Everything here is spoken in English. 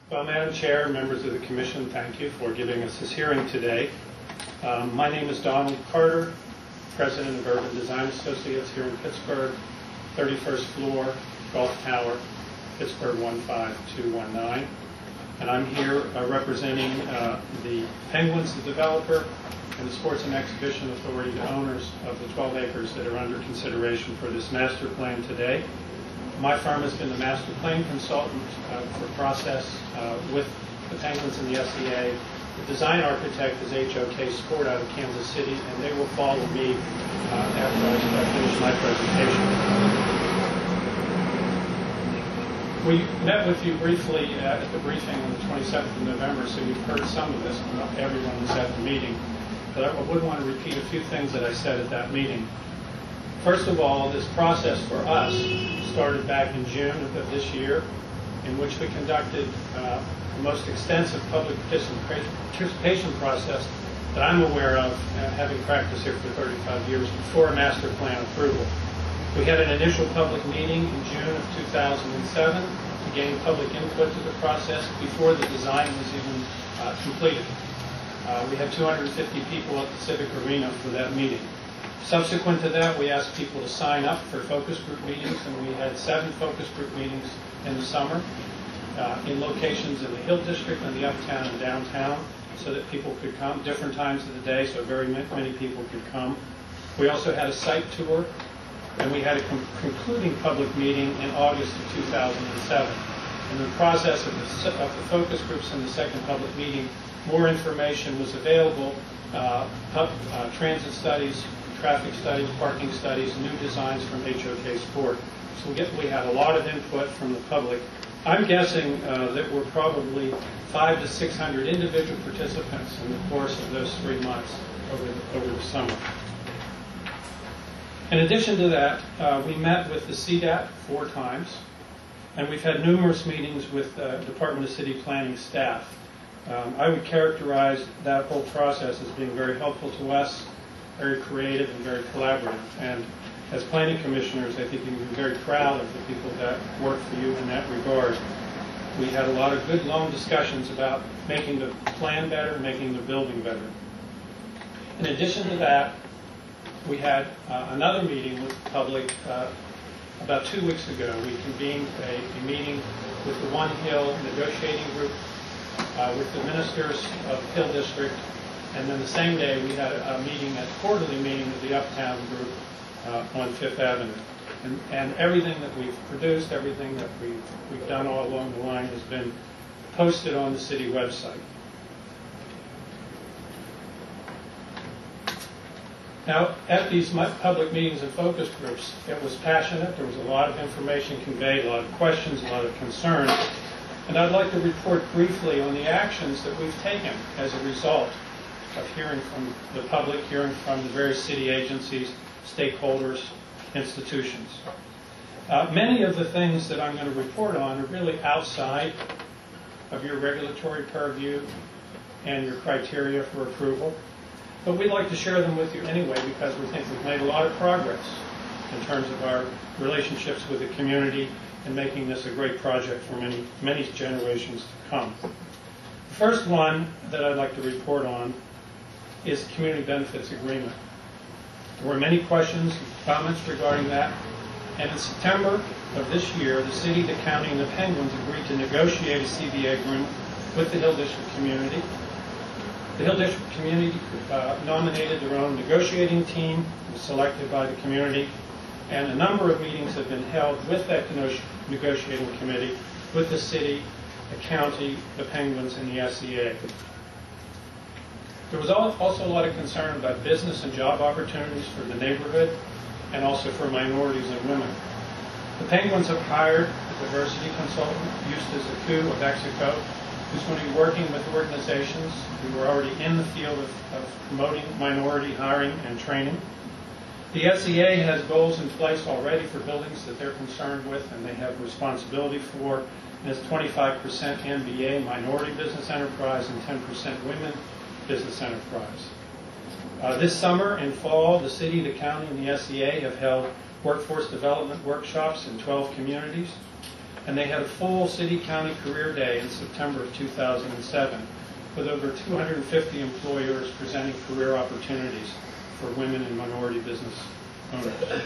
Well, Madam Chair, members of the Commission, thank you for giving us this hearing today. My name is Donald Carter, President of Urban Design Associates here in Pittsburgh, 31st floor, Gulf Tower, Pittsburgh 15219. And I'm here representing the Penguins, the developer, and the Sports and Exhibition Authority, the owners of the 12 acres that are under consideration for this master plan today. My firm has been the master plan consultant for process with the Penguins and the SEA. The design architect is HOK Sport out of Kansas City, and they will follow me after I finish my presentation. We met with you briefly at the briefing on the 27th of November, so you've heard some of this, but not everyone was at the meeting. But I would want to repeat a few things that I said at that meeting. First of all, this process for us started back in June of this year, in which we conducted the most extensive public participation process that I'm aware of, having practiced here for 35 years, before a master plan approval. We had an initial public meeting in June of 2007 to gain public input to the process before the design was even completed. We had 250 people at the Civic Arena for that meeting. Subsequent to that, we asked people to sign up for focus group meetings, and we had 7 focus group meetings in the summer in locations in the Hill District and the Uptown and Downtown, so that people could come different times of the day, so very many people could come. We also had a site tour, and we had a concluding public meeting in August of 2007. In the process of the focus groups and the second public meeting, more information was available, transit studies, traffic studies, parking studies, new designs from HOK Sport. So we had a lot of input from the public. I'm guessing that we're probably 500 to 600 individual participants in the course of those 3 months over the summer. In addition to that, we met with the CDAP 4 times, and we've had numerous meetings with Department of City Planning staff. I would characterize that whole process as being very helpful to us, very creative and very collaborative. And as planning commissioners, I think you can be very proud of the people that work for you in that regard. We had a lot of good, long discussions about making the plan better, making the building better. In addition to that, we had another meeting with the public about 2 weeks ago. We convened a meeting with the One Hill negotiating group, with the ministers of the Hill District, and then the same day we had a meeting, a quarterly meeting with the Uptown group on 5th Avenue. And everything that we've produced, everything that we've done all along the line has been posted on the city website. Now, at these public meetings and focus groups, it was passionate. There was a lot of information conveyed, a lot of questions, a lot of concern. And I'd like to report briefly on the actions that we've taken as a result of hearing from the public, hearing from the various city agencies, stakeholders, institutions. Many of the things that I'm going to report on are really outside of your regulatory purview and your criteria for approval. But we'd like to share them with you anyway, because we think we've made a lot of progress in terms of our relationships with the community and making this a great project for many generations to come. The first one that I'd like to report on is the Community Benefits Agreement. There were many questions and comments regarding that, and in September of this year, the city, the county, and the Penguins agreed to negotiate a CBA agreement with the Hill District community. The Hill District community nominated their own negotiating team, was selected by the community, and a number of meetings have been held with that negotiating committee, with the city, the county, the Penguins, and the SEA. There was also a lot of concern about business and job opportunities for the neighborhood and also for minorities and women. The Penguins have hired a diversity consultant, Eustace Aku of Mexico, who's going to be working with organizations who are already in the field of promoting minority hiring and training. The SEA has goals in place already for buildings that they're concerned with and they have responsibility for. And it's 25% MBA, minority business enterprise, and 10% women business enterprise. This summer and fall, the city, the county, and the SEA have held workforce development workshops in 12 communities. And they had a full city-county career day in September of 2007 with over 250 employers presenting career opportunities for women and minority business owners.